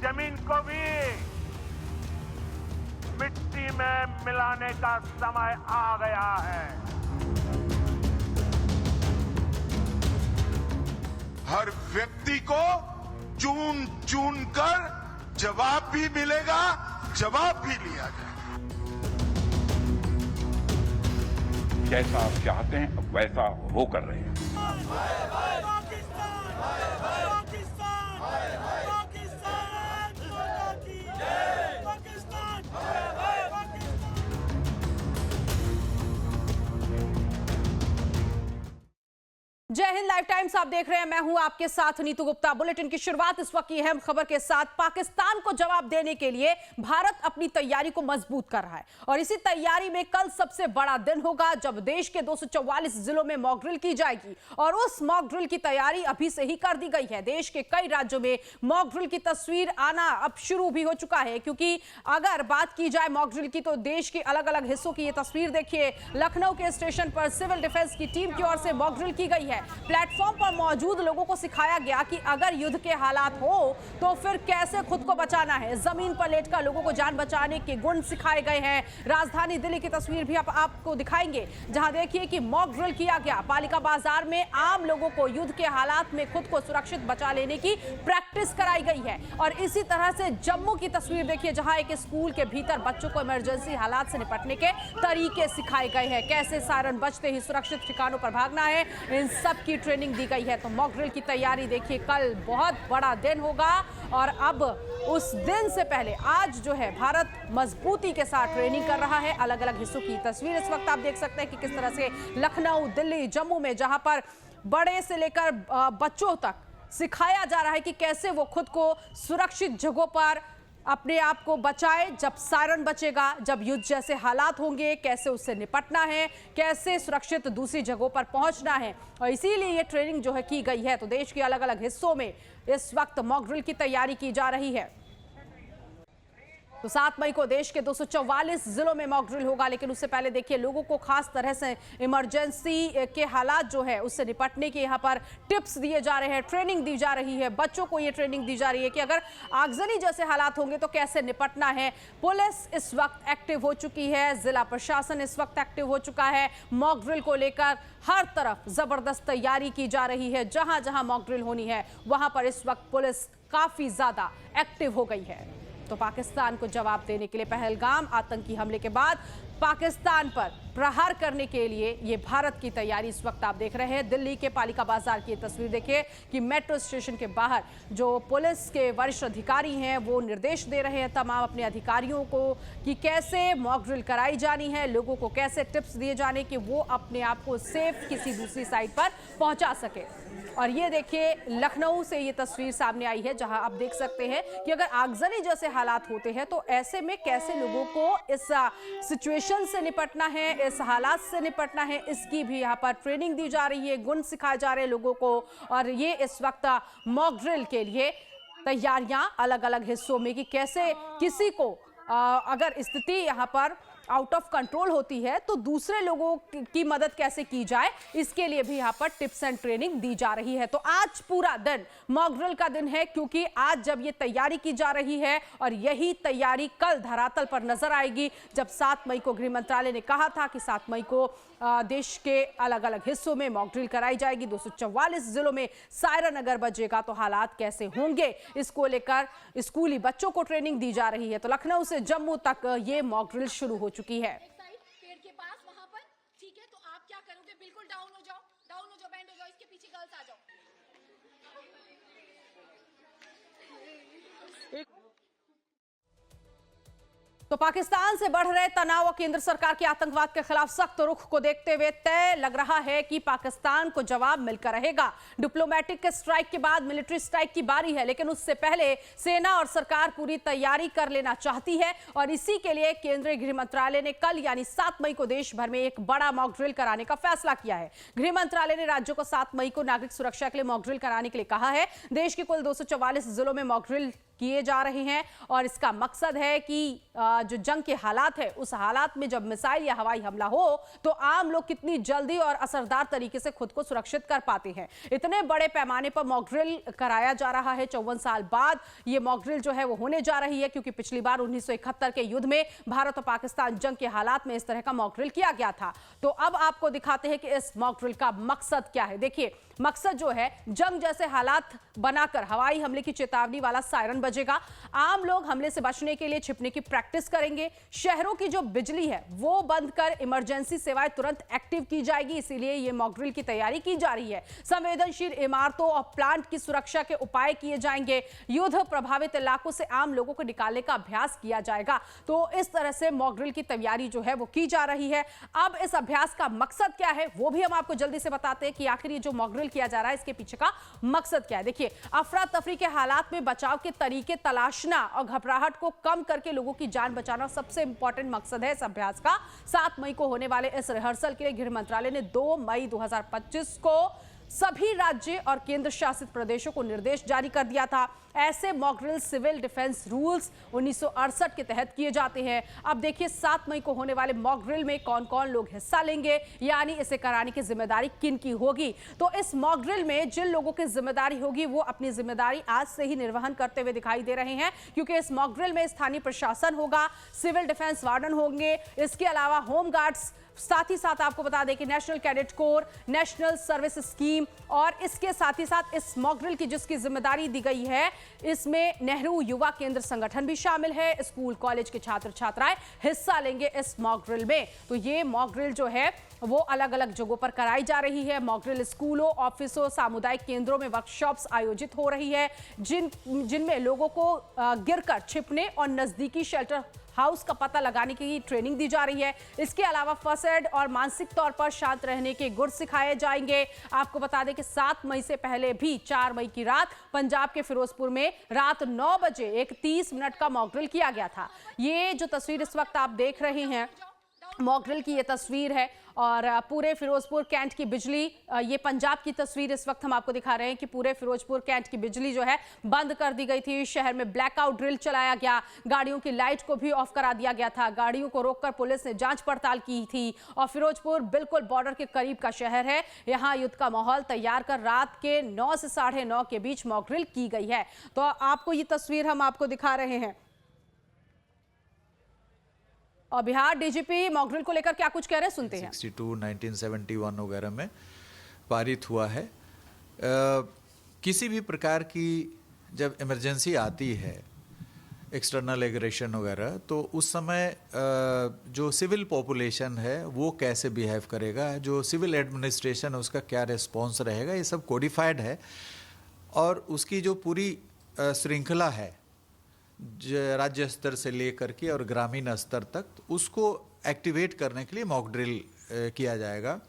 जमीन को भी मिट्टी में मिलाने का समय आ गया है। हर व्यक्ति को चुन चुन कर जवाब भी मिलेगा, जवाब भी लिया जाएगा। जैसा आप चाहते हैं अब वैसा होकर रहे हैं। जय हिंद लाइव टाइम्स आप देख रहे हैं, मैं हूं आपके साथ नीतू गुप्ता। बुलेटिन की शुरुआत इस वक्त की अहम खबर के साथ। पाकिस्तान को जवाब देने के लिए भारत अपनी तैयारी को मजबूत कर रहा है और इसी तैयारी में कल सबसे बड़ा दिन होगा जब देश के 244 जिलों में मॉक ड्रिल की जाएगी और उस मॉक ड्रिल की तैयारी अभी से ही कर दी गई है। देश के कई राज्यों में मॉक ड्रिल की तस्वीर आना अब शुरू भी हो चुका है, क्योंकि अगर बात की जाए मॉक ड्रिल की तो देश के अलग अलग हिस्सों की ये तस्वीर देखिए। लखनऊ के स्टेशन पर सिविल डिफेंस की टीम की ओर से मॉक ड्रिल की गई है। प्लेटफॉर्म पर मौजूद लोगों को सिखाया गया कि अगर युद्ध के हालात हो तो फिर कैसे खुद को बचाना है। जमीन पर लेटकर लोगों को जान बचाने के गुण सिखाए गए हैं। राजधानी दिल्ली की तस्वीर भी आपको दिखाएंगे, जहां देखिए कि मॉक ड्रिल किया गया। पालिका बाजार में आम लोगों को युद्ध के हालात में खुद को सुरक्षित बचा लेने की प्रैक्टिस कराई गई है। और इसी तरह से जम्मू की तस्वीर देखिए, जहां एक स्कूल के भीतर बच्चों को इमरजेंसी हालात से निपटने के तरीके सिखाए गए हैं। कैसे सायरन बजते ही सुरक्षित ठिकानों पर भागना है, इन सब की ट्रेनिंग दी गई है। तो मॉक ड्रिल की तैयारी देखिए, कल बहुत बड़ा दिन होगा और अब उस दिन से पहले आज जो है भारत मजबूती के साथ ट्रेनिंग कर रहा है। अलग अलग हिस्सों की तस्वीर इस वक्त आप देख सकते हैं कि किस तरह से लखनऊ, दिल्ली, जम्मू में जहां पर बड़े से लेकर बच्चों तक सिखाया जा रहा है कि कैसे वो खुद को सुरक्षित जगहों पर अपने आप को बचाए। जब सायरन बचेगा, जब युद्ध जैसे हालात होंगे, कैसे उससे निपटना है, कैसे सुरक्षित दूसरी जगहों पर पहुंचना है। और इसीलिए ये ट्रेनिंग जो है की गई है। तो देश के अलग अलग हिस्सों में इस वक्त मॉक ड्रिल की तैयारी की जा रही है। तो 7 मई को देश के 244 जिलों में मॉक ड्रिल होगा, लेकिन उससे पहले देखिए लोगों को खास तरह से इमरजेंसी के हालात जो है उससे निपटने के यहाँ पर टिप्स दिए जा रहे हैं, ट्रेनिंग दी जा रही है। बच्चों को ये ट्रेनिंग दी जा रही है कि अगर आगजनी जैसे हालात होंगे तो कैसे निपटना है। पुलिस इस वक्त एक्टिव हो चुकी है, जिला प्रशासन इस वक्त एक्टिव हो चुका है। मॉक ड्रिल को लेकर हर तरफ जबरदस्त तैयारी की जा रही है। जहां जहां मॉक ड्रिल होनी है वहां पर इस वक्त पुलिस काफी ज्यादा एक्टिव हो गई है। तो पाकिस्तान को जवाब देने के लिए पहलगाम आतंकी हमले के बाद पाकिस्तान पर प्रहार करने के लिए ये भारत की तैयारी इस वक्त आप देख रहे हैं। दिल्ली के पालिका बाजार की तस्वीर देखिए कि मेट्रो स्टेशन के बाहर जो पुलिस के वरिष्ठ अधिकारी हैं वो निर्देश दे रहे हैं तमाम अपने अधिकारियों को कि कैसे मॉक ड्रिल कराई जानी है, लोगों को कैसे टिप्स दिए जाने कि वो अपने आप को सेफ किसी दूसरी साइड पर पहुंचा सके। और ये देखिए लखनऊ से ये तस्वीर सामने आई है, जहां आप देख सकते हैं कि अगर आगजनी जैसे हालात होते हैं तो ऐसे में कैसे लोगों को इस सिचुएशन से निपटना है, इस हालात से निपटना है, इसकी भी यहाँ पर ट्रेनिंग दी जा रही है, गुण सिखाए जा रहे हैं लोगों को। और ये इस वक्त मॉक ड्रिल के लिए तैयारियां अलग अलग हिस्सों में कि कैसे किसी को अगर स्थिति यहाँ पर आउट ऑफ कंट्रोल होती है तो दूसरे लोगों की मदद कैसे की जाए, इसके लिए भी यहाँ पर टिप्स एंड ट्रेनिंग दी जा रही है। तो आज पूरा दिन मॉक ड्रिल का दिन है, क्योंकि आज जब ये तैयारी की जा रही है और यही तैयारी कल धरातल पर नजर आएगी, जब 7 मई को गृह मंत्रालय ने कहा था कि 7 मई को देश के अलग अलग हिस्सों में मॉक ड्रिल कराई जाएगी। 244 जिलों में सायरन अगर बजेगा तो हालात कैसे होंगे, इसको लेकर स्कूली बच्चों को ट्रेनिंग दी जा रही है। तो लखनऊ से जम्मू तक ये मॉक ड्रिल शुरू हो चुकी है। पेड़ के पास वहां पर, ठीक है, तो आप क्या करोगे, बिल्कुल डाउन हो जाओ, बैंड हो जाओ, इसके पीछे गर्ल्स आ जाओ। तो पाकिस्तान से बढ़ रहे तनाव और केंद्र सरकार के आतंकवाद के खिलाफ सख्त रुख को देखते हुए तय लग रहा है कि पाकिस्तान को जवाब मिलकर रहेगा। डिप्लोमेटिक स्ट्राइक के बाद मिलिट्री स्ट्राइक की बारी है, लेकिन उससे पहले सेना और सरकार पूरी तैयारी कर लेना चाहती है और इसी के लिए केंद्रीय गृह मंत्रालय ने कल यानी 7 मई को देश भर में एक बड़ा मॉक ड्रिल कराने का फैसला किया है। गृह मंत्रालय ने राज्यों को 7 मई को नागरिक सुरक्षा के लिए मॉक ड्रिल कराने के लिए कहा है। देश के कुल 244 जिलों में मॉक ड्रिल किए जा रहे हैं और इसका मकसद है कि जो जंग के हालात है, उस हालात में जब मिसाइल या हवाई हमला हो तो आम लोग कितनी जल्दी और असरदार तरीके से खुद को सुरक्षित कर पाते हैं। इतने बड़े पैमाने पर मॉक ड्रिल कराया जा रहा है। 54 साल बाद ये मॉक ड्रिल जो है वो होने जा रही है, क्योंकि पिछली बार 1971 के युद्ध में भारत और पाकिस्तान जंग के हालात में इस तरह का मॉक ड्रिल किया गया था। तो अब आपको दिखाते हैं कि इस मॉक ड्रिल का मकसद क्या है। देखिए, मकसद जो है, जंग जैसे हालात बनाकर हवाई हमले की चेतावनी वाला सायरन बजेगा। आम लोग हमले से बचने के लिए छिपने की प्रैक्टिस करेंगे। शहरों की जो बिजली है वो बंद कर इमरजेंसी सेवाएं तुरंत एक्टिव की जाएगी, इसीलिए ये मॉक ड्रिल की तैयारी की जा रही है। संवेदनशील इमारतों और प्लांट की सुरक्षा के उपाय किए जाएंगे। युद्ध प्रभावित इलाकों से आम लोगों को निकालने का अभ्यास किया जाएगा। तो इस तरह से मॉक ड्रिल की तैयारी जो है वो की जा रही है। अब इस अभ्यास का मकसद क्या है वो भी हम आपको जल्दी से बताते हैं कि आखिर ये जो मॉक ड्रिल किया जा रहा है इसके पीछे का मकसद क्या है। देखिए, अफरा तफरी के हालात में बचाव के तरीके तलाशना और घबराहट को कम करके लोगों की जान बचाना सबसे इंपॉर्टेंट मकसद है इस अभ्यास का। 7 मई को होने वाले इस रिहर्सल के लिए गृह मंत्रालय ने 2 मई 2025 को सभी राज्य और केंद्र शासित प्रदेशों को निर्देश जारी कर दिया था। ऐसे mock drill civil defence rules 1968 के तहत किए जाते हैं। अब देखिए, 7 मई को होने वाले मॉक ड्रिल में कौन कौन लोग हिस्सा लेंगे, यानी इसे कराने की जिम्मेदारी किन की होगी। तो इस मॉक ड्रिल में जिन लोगों की जिम्मेदारी होगी वो अपनी जिम्मेदारी आज से ही निर्वहन करते हुए दिखाई दे रहे हैं, क्योंकि इस मॉक ड्रिल में स्थानीय प्रशासन होगा, सिविल डिफेंस वार्डन होंगे, इसके अलावा होम गार्ड्स, साथ ही साथ आपको बता दें कि national cadet corps, national service scheme, और इसके साथ ही साथ इस मॉक ड्रिल की जिसकी जिम्मेदारी दी गई है इसमें नेहरू युवा केंद्र संगठन भी शामिल है। स्कूल कॉलेज के छात्र छात्राएं हिस्सा लेंगे इस मॉक ड्रिल में। तो ये मॉक ड्रिल जो है वो अलग अलग जगहों पर कराई जा रही है। मॉक ड्रिल स्कूलों, ऑफिसों, सामुदायिक केंद्रों में वर्कशॉप्स आयोजित हो रही है, जिनमें लोगों को गिरकर छिपने और नजदीकी शेल्टर हाउस का पता लगाने की ट्रेनिंग दी जा रही है। इसके अलावा फर्स्ट एड और मानसिक तौर पर शांत रहने के गुर सिखाए जाएंगे। आपको बता दें कि 7 मई से पहले भी 4 मई की रात पंजाब के फिरोजपुर में रात 9 बजे एक 30 मिनट का मॉक ड्रिल किया गया था। ये जो तस्वीर इस वक्त आप देख रहे हैं, मॉक ड्रिल की ये तस्वीर है, और पूरे फिरोजपुर कैंट की बिजली, ये पंजाब की तस्वीर इस वक्त हम आपको दिखा रहे हैं कि पूरे फिरोजपुर कैंट की बिजली जो है बंद कर दी गई थी। शहर में ब्लैकआउट ड्रिल चलाया गया, गाड़ियों की लाइट को भी ऑफ करा दिया गया था, गाड़ियों को रोककर पुलिस ने जांच पड़ताल की थी। और फिरोजपुर बिल्कुल बॉर्डर के करीब का शहर है, यहाँ युद्ध का माहौल तैयार कर रात के 9 से 9:30 के बीच मॉक ड्रिल की गई है। तो आपको ये तस्वीर हम आपको दिखा रहे हैं। और बिहार डीजीपी मॉक ड्रिल को लेकर क्या कुछ कह रहे हैं, सुनते हैं। 62, 1971 वगैरह में पारित हुआ है। किसी भी प्रकार की जब इमरजेंसी आती है, एक्सटर्नल एग्रेशन वगैरह, तो उस समय जो सिविल पॉपुलेशन है वो कैसे बिहेव करेगा, जो सिविल एडमिनिस्ट्रेशन है उसका क्या रिस्पॉन्स रहेगा, ये सब कोडिफाइड है। और उसकी जो पूरी श्रृंखला है राज्य स्तर से लेकर के और ग्रामीण स्तर तक, उसको एक्टिवेट करने के लिए मॉक ड्रिल किया जाएगा।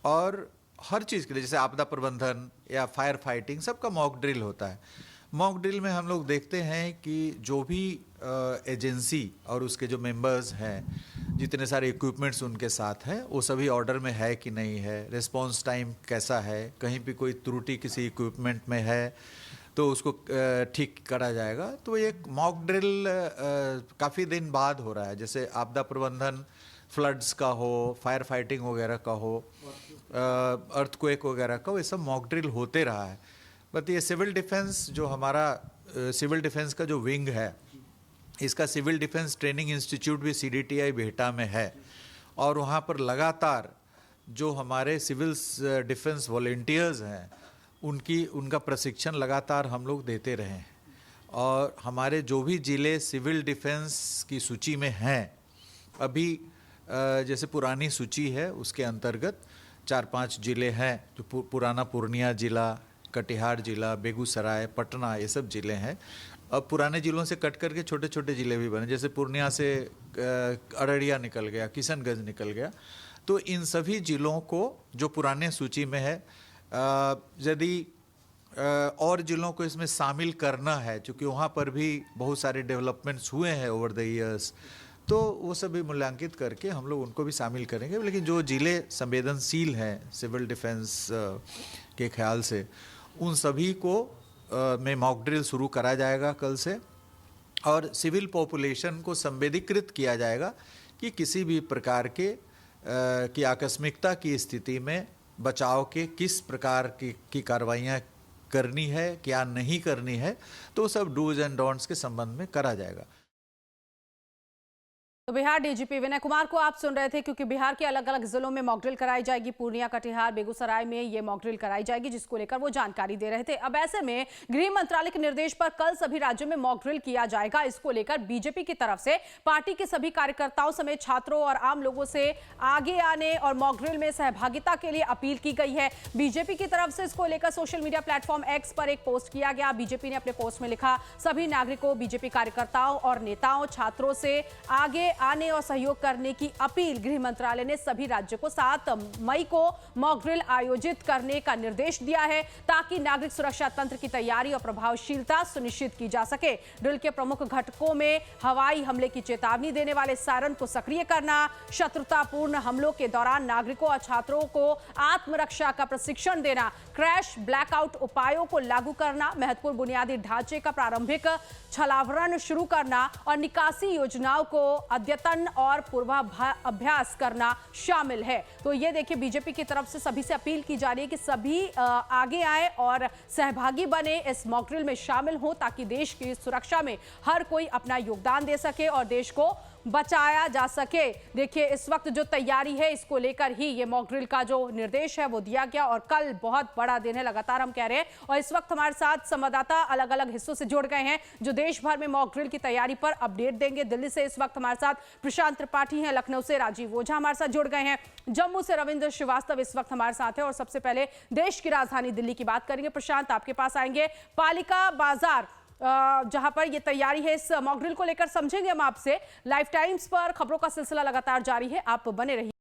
और हर चीज़ के लिए, जैसे आपदा प्रबंधन या फायर फाइटिंग, सबका मॉक ड्रिल होता है। मॉक ड्रिल में हम लोग देखते हैं कि जो भी एजेंसी और उसके जो मेंबर्स हैं, जितने सारे इक्विपमेंट्स उनके साथ हैं, वो सभी ऑर्डर में है कि नहीं है, रिस्पॉन्स टाइम कैसा है, कहीं भी कोई त्रुटि किसी इक्विपमेंट में है तो उसको ठीक करा जाएगा। तो ये मॉक ड्रिल काफ़ी दिन बाद हो रहा है। जैसे आपदा प्रबंधन, फ्लड्स का हो, फायर फाइटिंग वगैरह का हो, अर्थक्वेक वगैरह का, ये सब मॉक ड्रिल होते रहा है। बट ये सिविल डिफेंस, जो हमारा सिविल डिफेंस का जो विंग है, इसका सिविल डिफेंस ट्रेनिंग इंस्टीट्यूट भी CDTI बिहटा में है। और वहाँ पर लगातार जो हमारे सिविल डिफेंस वॉलंटियर्स हैं उनका प्रशिक्षण लगातार हम लोग देते रहे हैं। और हमारे जो भी ज़िले सिविल डिफेंस की सूची में हैं, अभी जैसे पुरानी सूची है उसके अंतर्गत 4-5 ज़िले हैं, जो पुराना पूर्णिया ज़िला, कटिहार ज़िला, बेगूसराय, पटना, ये सब ज़िले हैं। अब पुराने ज़िलों से कट करके छोटे छोटे ज़िले भी बने, जैसे पूर्णिया से अररिया निकल गया, किशनगंज निकल गया। तो इन सभी ज़िलों को जो पुराने सूची में है, यदि और ज़िलों को इसमें शामिल करना है, क्योंकि वहाँ पर भी बहुत सारे डेवलपमेंट्स हुए हैं ओवर द ईयर्स, तो वो सभी मूल्यांकित करके हम लोग उनको भी शामिल करेंगे। लेकिन जो ज़िले संवेदनशील हैं सिविल डिफेंस के ख्याल से, उन सभी को में मॉक ड्रिल शुरू करा जाएगा कल से। और सिविल पॉपुलेशन को संवेदीकृत किया जाएगा कि किसी भी प्रकार के की आकस्मिकता की स्थिति में बचाव के किस प्रकार की कार्रवाइयाँ करनी है, क्या नहीं करनी है, तो सब डूज एंड डोंट्स के संबंध में करा जाएगा। तो बिहार डीजीपी विनय कुमार को आप सुन रहे थे, क्योंकि बिहार के अलग अलग जिलों में मॉकड्रिल कराई जाएगी। पूर्णिया, कटिहार, बेगूसराय में ये मॉकड्रिल कराई जाएगी, जिसको लेकर वो जानकारी दे रहे थे। अब ऐसे में गृह मंत्रालय के निर्देश पर कल सभी राज्यों में मॉकड्रिल किया जाएगा। इसको लेकर बीजेपी की तरफ से पार्टी के सभी कार्यकर्ताओं समेत छात्रों और आम लोगों से आगे आने और मॉकड्रिल में सहभागिता के लिए अपील की गई है। बीजेपी की तरफ से इसको लेकर सोशल मीडिया प्लेटफॉर्म एक्स पर एक पोस्ट किया गया। बीजेपी ने अपने पोस्ट में लिखा, सभी नागरिकों, बीजेपी कार्यकर्ताओं और नेताओं, छात्रों से आगे आने और सहयोग करने की अपील। गृह मंत्रालय ने सभी राज्यों को 7 मई को मॉक ड्रिल आयोजित करने का निर्देश दिया है, ताकि नागरिक सुरक्षा तंत्र की तैयारी और प्रभावशीलता सुनिश्चित की जा सके। ड्रिल के प्रमुख घटकों में हवाई हमले की चेतावनी देने वाले सायरन को सक्रिय करना, शत्रुतापूर्ण हमलों के दौरान नागरिकों और छात्रों को आत्मरक्षा का प्रशिक्षण देना, क्रैश ब्लैकआउट उपायों को लागू करना, महत्वपूर्ण बुनियादी ढांचे का प्रारंभिक छलावरण शुरू करना और निकासी योजनाओं को अद्यतन और पूर्वाभ्यास करना शामिल है। तो ये देखिए, बीजेपी की तरफ से सभी से अपील की जा रही है कि सभी आगे आए और सहभागी बने, इस मॉक ड्रिल में शामिल हो, ताकि देश की सुरक्षा में हर कोई अपना योगदान दे सके और देश को बचाया जा सके। देखिए, इस वक्त जो तैयारी है, इसको लेकर ही ये मॉक ड्रिल का जो निर्देश है वो दिया गया, और कल बहुत बड़ा दिन है, लगातार हम कह रहे हैं। और इस वक्त हमारे साथ संवाददाता अलग अलग हिस्सों से जुड़ गए हैं, जो देश भर में मॉक ड्रिल की तैयारी पर अपडेट देंगे। दिल्ली से इस वक्त हमारे साथ प्रशांत त्रिपाठी हैं, लखनऊ से राजीव ओझा हमारे साथ जुड़ गए हैं, जम्मू से रविंद्र श्रीवास्तव इस वक्त हमारे साथ है। और सबसे पहले देश की राजधानी दिल्ली की बात करेंगे। प्रशांत, आपके पास आएंगे। पालिका बाजार जहां पर ये तैयारी है इस मॉक ड्रिल को लेकर समझेंगे हम आपसे। लाइव टाइम्स पर खबरों का सिलसिला लगातार जारी है, आप बने रहिए।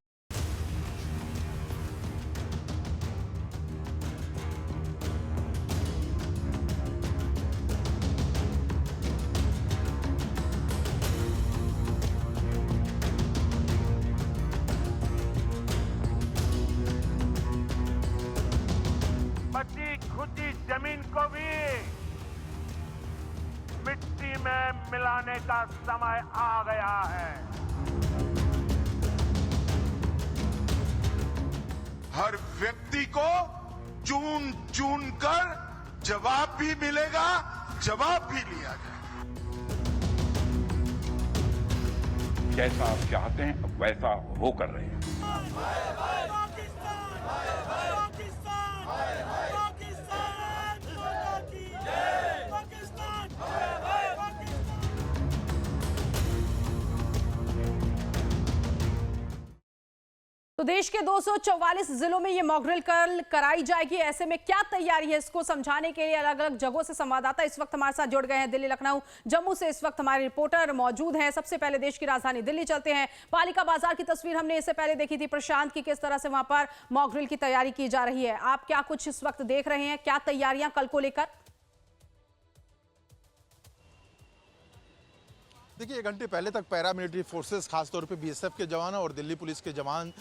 बची खुदी जमीन को भी मिट्टी में मिलाने का समय आ गया है। हर व्यक्ति को चुन चुन कर जवाब भी मिलेगा, जवाब भी लिया जाएगा। जैसा आप चाहते हैं वैसा वो कर रहे हैं। तो देश के 244 जिलों में ये मॉक ड्रिल कल कराई जाएगी। ऐसे में क्या तैयारी है, इसको समझाने के लिए अलग अलग जगहों से संवाददाता इस वक्त हमारे साथ जुड़ गए हैं। दिल्ली, लखनऊ, जम्मू से इस वक्त हमारे रिपोर्टर मौजूद हैं। सबसे पहले देश की राजधानी दिल्ली चलते हैं। पालिका बाजार की तस्वीर हमने इससे पहले देखी थी प्रशांत की, किस तरह से वहां पर मॉक ड्रिल की तैयारी की जा रही है। आप क्या कुछ इस वक्त देख रहे हैं, क्या तैयारियां कल को लेकर? देखिए, 1 घंटे पहले तक पैरामिलिट्री फोर्सेस, खासतौर पे बीएसएफ के जवान और दिल्ली पुलिस के जवान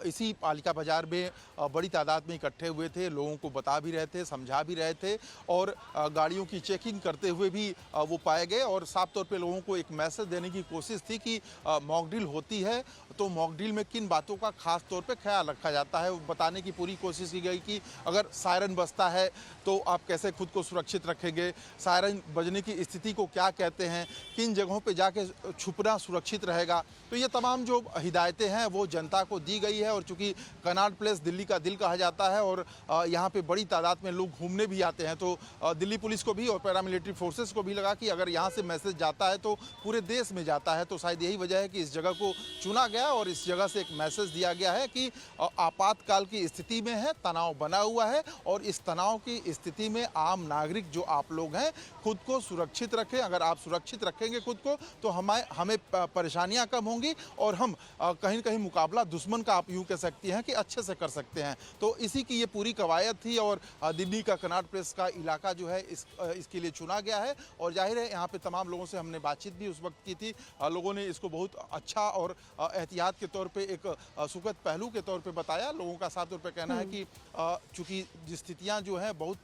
इसी पालिका बाजार में बड़ी तादाद में इकट्ठे हुए थे। लोगों को बता भी रहे थे, समझा भी रहे थे, और गाड़ियों की चेकिंग करते हुए भी वो पाए गए। और साफ तौर पे लोगों को एक मैसेज देने की कोशिश थी कि मॉक ड्रिल होती है तो मॉक ड्रिल में किन बातों का खास तौर पे ख्याल रखा जाता है। बताने की पूरी कोशिश की गई कि अगर सायरन बजता है तो आप कैसे खुद को सुरक्षित रखेंगे, सायरन बजने की स्थिति को क्या कहते हैं, किन जगहों पे जाके छुपना सुरक्षित रहेगा। तो ये तमाम जो हिदायतें हैं वो जनता को दी गई है। और चूंकि कनॉट प्लेस दिल्ली का दिल कहा जाता है और यहाँ पे बड़ी तादाद में लोग घूमने भी आते हैं, तो दिल्ली पुलिस को भी और पैरामिलिट्री फोर्सेस को भी लगा कि अगर यहाँ से मैसेज जाता है तो पूरे देश में जाता है। तो शायद यही वजह है कि इस जगह को चुना गया और इस जगह से एक मैसेज दिया गया है कि आपातकाल की स्थिति में है, तनाव बना हुआ है, और इस तनाव की स्थिति में आम नागरिक जो आप लोग हैं खुद को सुरक्षित रखें। अगर आप सुरक्षित रखेंगे खुद को तो हमें परेशानियां कम होंगी और हम कहीं न कहीं मुकाबला दुश्मन का आप यूँ कह सकती हैं कि अच्छे से कर सकते हैं। तो इसी की ये पूरी कवायद थी और दिल्ली का कनॉट प्लेस का इलाका जो है इसके लिए चुना गया है। और जाहिर है यहाँ पे तमाम लोगों से हमने बातचीत भी उस वक्त की थी। लोगों ने इसको बहुत अच्छा और एहतियात के तौर पे एक सुखद पहलू के तौर पे बताया। लोगों का साफ तौर पे कहना है कि चूंकि स्थितियां जो हैं बहुत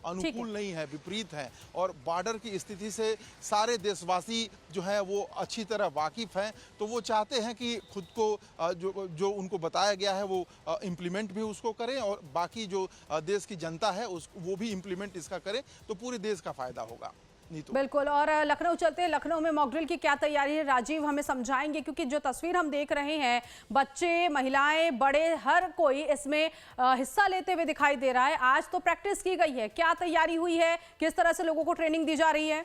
अनुकूल नहीं है, विपरीत हैं और बॉर्डर की स्थिति से सारे देशवासी जो है वो अच्छी तरह वाकिफ हैं, तो वो चाहते हैं कि खुद को जो उनको बताया गया है वो इम्प्लीमेंट भी उसको करें और बाकी जो देश की जनता है वो भी इम्प्लीमेंट इसका करें, तो पूरे देश का फायदा होगा। बिल्कुल। और लखनऊ चलते हैं, लखनऊ में मॉक ड्रिल की क्या तैयारी है राजीव हमें समझाएंगे, क्योंकि जो तस्वीर हम देख रहे हैं बच्चे, महिलाएं, बड़े, हर कोई इसमें हिस्सा लेते हुए दिखाई दे रहा है। आज तो प्रैक्टिस की गई है, क्या तैयारी हुई है, किस तरह से लोगों को ट्रेनिंग दी जा रही है?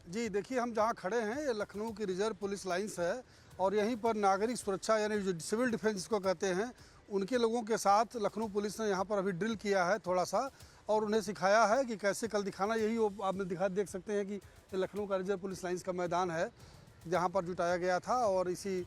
जी देखिए, हम जहाँ खड़े हैं ये लखनऊ की रिजर्व पुलिस लाइन्स है और यहीं पर नागरिक सुरक्षा यानी जो सिविल डिफेंस जिसको कहते हैं उनके लोगों के साथ लखनऊ पुलिस ने यहाँ पर अभी ड्रिल किया है थोड़ा सा और उन्हें सिखाया है कि कैसे कल दिखाना। यही वो आप देख सकते हैं कि लखनऊ का रिजर्व पुलिस लाइन्स का मैदान है जहाँ पर जुटाया गया था और इसी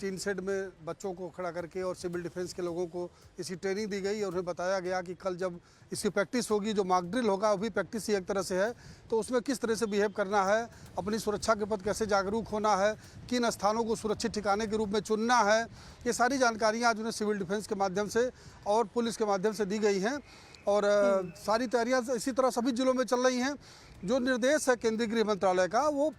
टीन शेड में बच्चों को खड़ा करके और सिविल डिफेंस के लोगों को इसी ट्रेनिंग दी गई और उन्हें बताया गया कि कल जब इसकी प्रैक्टिस होगी, जो मॉक ड्रिल होगा वो भी प्रैक्टिस ही एक तरह से है, तो उसमें किस तरह से बिहेव करना है, अपनी सुरक्षा के प्रति कैसे जागरूक होना है, किन स्थानों को सुरक्षित ठिकाने के रूप में चुनना है, ये सारी जानकारियाँ आज उन्हें सिविल डिफेंस के माध्यम से और पुलिस के माध्यम से दी गई हैं। और सारी तैयारियाँ इसी तरह सभी जिलों में चल रही हैं। जो निर्देश है केंद्रीय गृह मंत्रालय का वो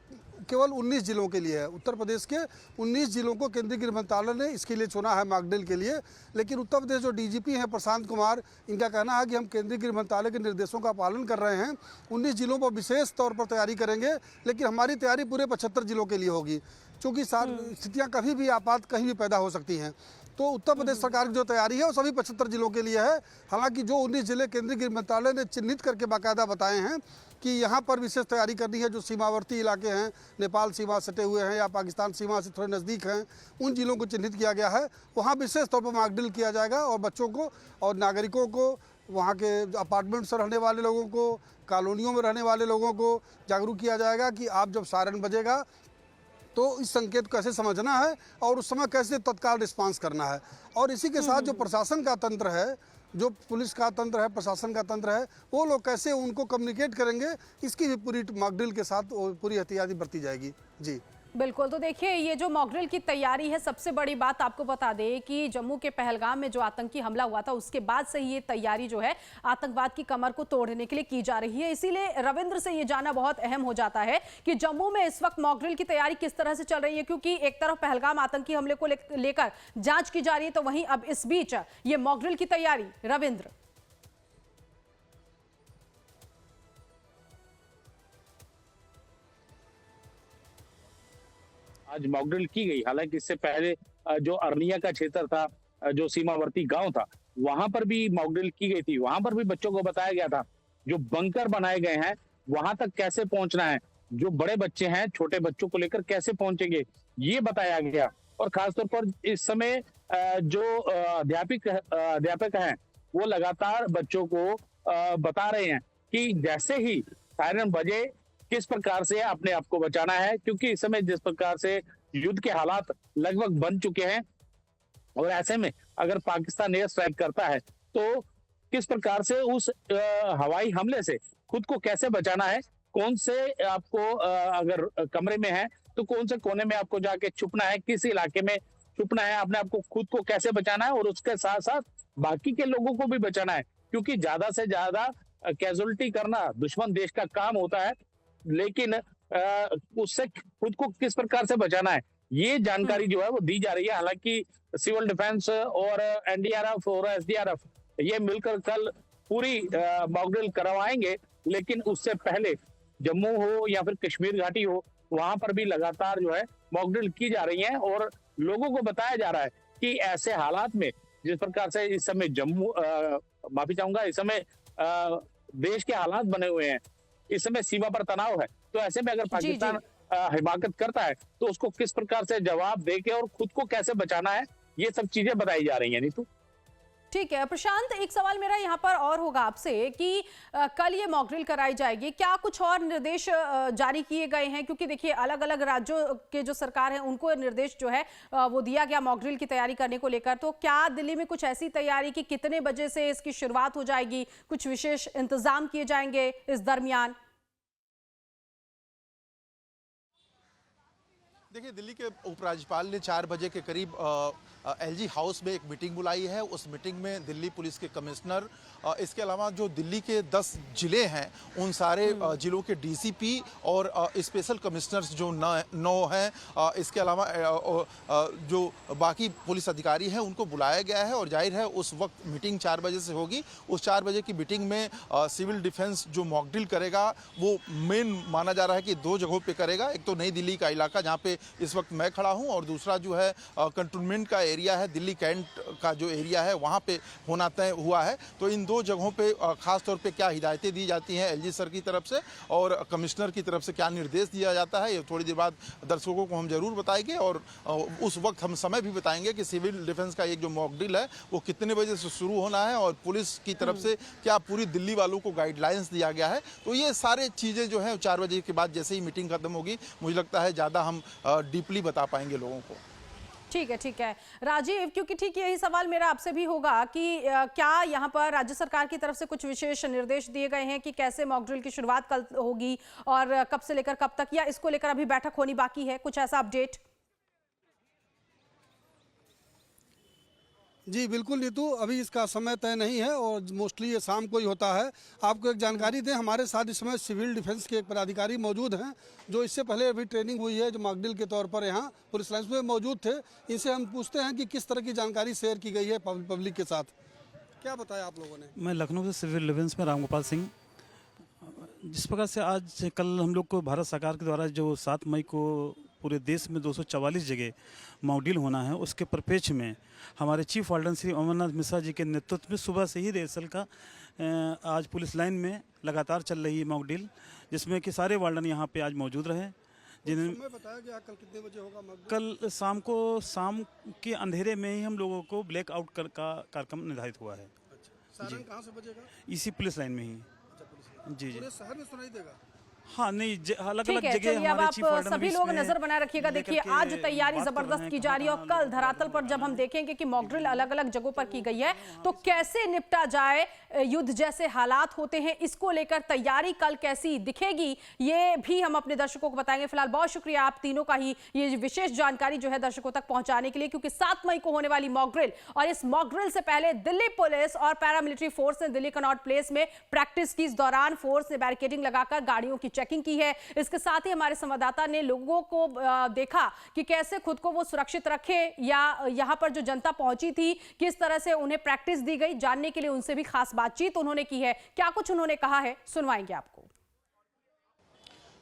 केवल 19 जिलों के लिए है। उत्तर प्रदेश के 19 जिलों को केंद्रीय गृह मंत्रालय ने इसके लिए चुना है मॉक ड्रिल के लिए। लेकिन उत्तर प्रदेश जो डीजीपी हैं प्रशांत कुमार, इनका कहना है कि हम केंद्रीय गृह मंत्रालय के निर्देशों का पालन कर रहे हैं, 19 जिलों पर विशेष तौर पर तैयारी करेंगे, लेकिन हमारी तैयारी पूरे 75 जिलों के लिए होगी, क्योंकि स्थितियाँ कभी भी आपात कहीं भी पैदा हो सकती हैं। तो उत्तर प्रदेश सरकार की जो तैयारी है वो सभी 75 जिलों के लिए है। हालांकि जो 19 जिले केंद्रीय गृह मंत्रालय ने चिन्हित करके बाकायदा बताए हैं कि यहाँ पर विशेष तैयारी करनी है, जो सीमावर्ती इलाके हैं, नेपाल सीमा सटे हुए हैं या पाकिस्तान सीमा से थोड़े नज़दीक हैं, उन जिलों को चिन्हित किया गया है। वहाँ विशेष तौर पर मॉक ड्रिल किया जाएगा और बच्चों को और नागरिकों को, वहाँ के अपार्टमेंट्स में रहने वाले लोगों को, कॉलोनियों में रहने वाले लोगों को जागरूक किया जाएगा कि आप जब सायरन बजेगा तो इस संकेत कैसे समझना है और उस समय कैसे तत्काल रिस्पांस करना है। और इसी के साथ जो प्रशासन का तंत्र है, जो पुलिस का तंत्र है, प्रशासन का तंत्र है, वो लोग कैसे उनको कम्युनिकेट करेंगे, इसकी भी पूरी मॉक ड्रिल के साथ पूरी एहतियाती बरती जाएगी। जी बिल्कुल। तो देखिए, ये जो मॉक ड्रिल की तैयारी है, सबसे बड़ी बात आपको बता दें कि जम्मू के पहलगाम में जो आतंकी हमला हुआ था उसके बाद से ही ये तैयारी जो है आतंकवाद की कमर को तोड़ने के लिए की जा रही है। इसीलिए रविंद्र से ये जानना बहुत अहम हो जाता है कि जम्मू में इस वक्त मॉक ड्रिल की तैयारी किस तरह से चल रही है, क्योंकि एक तरफ पहलगाम आतंकी हमले को लेकर जांच की जा रही है, तो वहीं अब इस बीच ये मॉक ड्रिल की तैयारी। रविंद्र, आज मॉक ड्रिल की गई। हालांकि इससे पहले जो अरनिया का क्षेत्र था, जो सीमावर्ती गांव था, वहां पर भी मॉक ड्रिल की गई थी। वहां पर भी बच्चों को बताया गया था जो बंकर बनाए गए हैं वहां तक कैसे पहुंचना है, जो बड़े बच्चे हैं छोटे बच्चों को लेकर कैसे पहुंचेंगे, ये बताया गया। और खासतौर पर इस समय जो अध्यापक हैं वो लगातार बच्चों को बता रहे हैं कि जैसे ही सायरन बजे किस प्रकार से अपने आप को बचाना है, क्योंकि इस समय जिस प्रकार से युद्ध के हालात लगभग बन चुके हैं और ऐसे में अगर पाकिस्तान एयर स्ट्राइक करता है तो किस प्रकार से उस हवाई हमले से खुद को कैसे बचाना है, कौन से आपको अगर कमरे में है तो कौन से कोने में आपको जाके छुपना है, किस इलाके में छुपना है, अपने आप को खुद को कैसे बचाना है और उसके साथ साथ बाकी के लोगों को भी बचाना है, क्योंकि ज्यादा से ज्यादा कैजुअलिटी करना दुश्मन देश का काम होता है, लेकिन उससे खुद को किस प्रकार से बचाना है ये जानकारी जो है वो दी जा रही है। हालांकि सिविल डिफेंस और एनडीआरएफ और एसडीआरएफ ये मिलकर कल पूरी मॉक ड्रिल करवाएंगे, लेकिन उससे पहले जम्मू हो या फिर कश्मीर घाटी हो, वहां पर भी लगातार जो है मॉक ड्रिल की जा रही है और लोगों को बताया जा रहा है कि ऐसे हालात में जिस प्रकार से इस समय जम्मू माफी चाहूंगा इस समय देश के हालात बने हुए हैं, इस समय सीमा पर तनाव है, तो ऐसे में अगर पाकिस्तान हिमाकत करता है तो उसको किस प्रकार से जवाब देके और खुद को कैसे बचाना है, ये सब चीजें बताई जा रही हैं। नीतू, ठीक है प्रशांत, एक सवाल मेरा यहाँ पर और होगा आपसे कि कल ये मॉक ड्रिल कराई जाएगी, क्या कुछ और निर्देश जारी किए गए हैं? क्योंकि देखिए अलग अलग राज्यों के जो सरकार है उनको निर्देश जो है वो दिया गया मॉक ड्रिल की तैयारी करने को लेकर, तो क्या दिल्ली में कुछ ऐसी तैयारी कि कितने बजे से इसकी शुरुआत हो जाएगी, कुछ विशेष इंतजाम किए जाएंगे इस दरमियान? देखिए, दिल्ली के उपराज्यपाल ने 4 बजे के करीब एलजी हाउस में एक मीटिंग बुलाई है। उस मीटिंग में दिल्ली पुलिस के कमिश्नर, इसके अलावा जो दिल्ली के 10 जिले हैं उन सारे जिलों के डीसीपी और स्पेशल कमिश्नर्स जो 9 हैं, इसके अलावा जो बाकी पुलिस अधिकारी हैं उनको बुलाया गया है। और जाहिर है उस वक्त मीटिंग 4 बजे से होगी। उस 4 बजे की मीटिंग में सिविल डिफेंस जो मॉक ड्रिल करेगा वो मेन माना जा रहा है कि 2 जगहों पे करेगा। एक तो नई दिल्ली का इलाका जहाँ पे इस वक्त मैं खड़ा हूँ, और दूसरा जो है कंटोनमेंट का एरिया है, दिल्ली कैंट का जो एरिया है वहाँ पे होना तय हुआ है। तो इन 2 जगहों पे खास तौर पे क्या हिदायतें दी जाती हैं एलजी सर की तरफ से और कमिश्नर की तरफ से क्या निर्देश दिया जाता है, ये थोड़ी देर बाद दर्शकों को हम जरूर बताएंगे। और उस वक्त हम समय भी बताएंगे कि सिविल डिफेंस का एक जो मॉक ड्रिल है वो कितने बजे से शुरू होना है और पुलिस की तरफ से क्या पूरी दिल्ली वालों को गाइडलाइंस दिया गया है। तो ये सारे चीज़ें जो है 4 बजे के बाद जैसे ही मीटिंग खत्म होगी, मुझे लगता है ज़्यादा हम डीपली बता पाएंगे लोगों को। ठीक है राजीव, क्योंकि ठीक यही सवाल मेरा आपसे भी होगा कि क्या यहाँ पर राज्य सरकार की तरफ से कुछ विशेष निर्देश दिए गए हैं कि कैसे मॉक ड्रिल की शुरुआत कल होगी और कब से लेकर कब तक, या इसको लेकर अभी बैठक होनी बाकी है, कुछ ऐसा अपडेट? जी बिल्कुल नीतू, अभी इसका समय तय नहीं है और मोस्टली ये शाम को ही होता है। आपको एक जानकारी दें, हमारे साथ इस समय सिविल डिफेंस के एक पदाधिकारी मौजूद हैं जो इससे पहले अभी ट्रेनिंग हुई है, जो मॉक ड्रिल के तौर पर यहाँ पुलिस लाइन्स में मौजूद थे। इनसे हम पूछते हैं कि किस तरह की जानकारी शेयर की गई है पब्लिक के साथ। क्या बताया आप लोगों ने? मैं लखनऊ से सिविल डिफेंस में रामगोपाल सिंह। जिस प्रकार से आज कल हम लोग को भारत सरकार के द्वारा जो 7 मई को पूरे देश में 244 जगह मॉक ड्रिल होना है, उसके परिप्रेक्ष्य में हमारे चीफ वार्डन श्री अमरनाथ मिश्रा जी के नेतृत्व में सुबह से ही रिहर्सल का आज पुलिस लाइन में लगातार चल रही है मॉक ड्रिल, जिसमें कि सारे वार्डन यहाँ पे आज मौजूद रहे। जिन्हें बताया गया कल कितने बजे होगा मॉक ड्रिल? कल शाम के अंधेरे में ही हम लोगों को ब्लैक आउट का कार्यक्रम निर्धारित हुआ है। सायरन कहाँ से बजेगा? इसी पुलिस लाइन में ही। जी पूरे शहर में सुनाई देगा? हाँ, नहीं, अलग ठीक अलग है, जगह चलिए अब हमारे आप सभी लोग नजर बनाए रखिएगा। देखिए आज तैयारी जबरदस्त की जा रही है और कल धरातल पर जब हम देखेंगे कि मॉक ड्रिल अलग अलग जगहों पर की गई है तो कैसे निपटा जाए, युद्ध जैसे हालात होते हैं, इसको लेकर तैयारी कल कैसी दिखेगी ये भी हम अपने दर्शकों को बताएंगे। फिलहाल बहुत शुक्रिया आप तीनों का ही ये विशेष जानकारी जो है दर्शकों तक पहुंचाने के लिए, क्योंकि 7 मई को होने वाली मॉक ड्रिल और इस मॉक ड्रिल से पहले दिल्ली पुलिस और पैरामिलिट्री फोर्स ने दिल्ली कनॉट प्लेस में प्रैक्टिस की। इस दौरान फोर्स ने बैरिकेडिंग लगाकर गाड़ियों की चेकिंग की है। इसके साथ ही हमारे संवाददाता ने लोगों को देखा कि कैसे खुद को वो सुरक्षित रखे, या यहां पर जो जनता पहुंची थी किस तरह से उन्हें प्रैक्टिस दी गई, जानने के लिए उनसे भी खास बातचीत उन्होंने की है। क्या कुछ उन्होंने कहा है सुनवाएंगे आपको।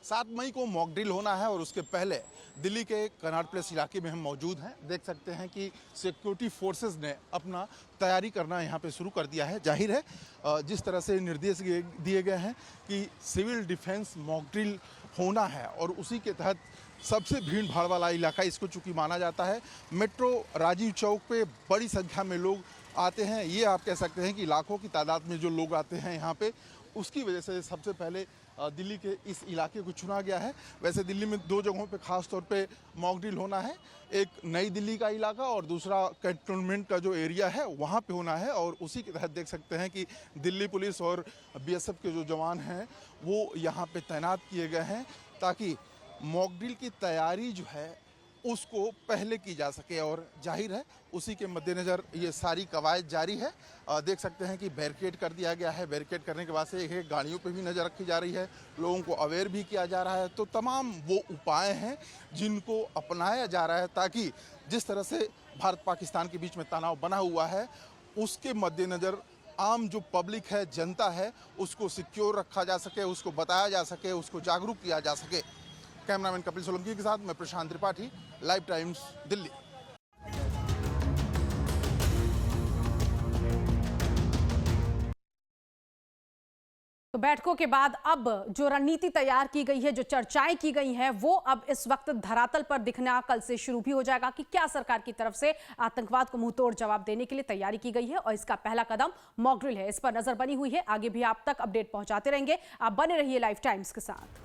7 मई को मॉक ड्रिल होना है और उसके पहले दिल्ली के कनॉट प्लेस इलाके में हम मौजूद हैं। देख सकते हैं कि सिक्योरिटी फोर्सेस ने अपना तैयारी करना यहाँ पे शुरू कर दिया है। जाहिर है जिस तरह से निर्देश दिए गए हैं कि सिविल डिफेंस मॉक ड्रिल होना है और उसी के तहत सबसे भीड़ भाड़ वाला इलाका इसको चूँकि माना जाता है। मेट्रो राजीव चौक पे बड़ी संख्या में लोग आते हैं। ये आप कह सकते हैं कि लाखों की तादाद में जो लोग आते हैं यहाँ पे, उसकी वजह से सबसे पहले दिल्ली के इस इलाके को चुना गया है। वैसे दिल्ली में 2 जगहों पे खास तौर पे मॉक ड्रिल होना है, एक नई दिल्ली का इलाका और दूसरा कैंटोनमेंट का जो एरिया है वहाँ पे होना है। और उसी के तहत देख सकते हैं कि दिल्ली पुलिस और बीएसएफ के जो जवान हैं वो यहाँ पे तैनात किए गए हैं ताकि मॉक ड्रिल की तैयारी जो है उसको पहले की जा सके। और जाहिर है उसी के मद्देनज़र ये सारी कवायद जारी है। देख सकते हैं कि बैरिकेड कर दिया गया है। बैरिकेड करने के बाद से एक गाड़ियों पे भी नज़र रखी जा रही है, लोगों को अवेयर भी किया जा रहा है। तो तमाम वो उपाय हैं जिनको अपनाया जा रहा है ताकि जिस तरह से भारत पाकिस्तान के बीच में तनाव बना हुआ है उसके मद्देनज़र आम जो पब्लिक है, जनता है, उसको सिक्योर रखा जा सके, उसको बताया जा सके, उसको जागरूक किया जा सके। कैमरामैन कपिल सोलंकी के साथ मैं प्रशांत त्रिपाठी, लाइव टाइम्स दिल्ली। तो बैठकों के बाद अब जो रणनीति तैयार की गई है, जो चर्चाएं की गई हैं, वो अब इस वक्त धरातल पर दिखना कल से शुरू भी हो जाएगा कि क्या सरकार की तरफ से आतंकवाद को मुंहतोड़ जवाब देने के लिए तैयारी की गई है। और इसका पहला कदम मॉक ड्रिल है। इस पर नजर बनी हुई है, आगे भी आप तक अपडेट पहुंचाते रहेंगे। आप बने रहिए लाइव टाइम्स के साथ।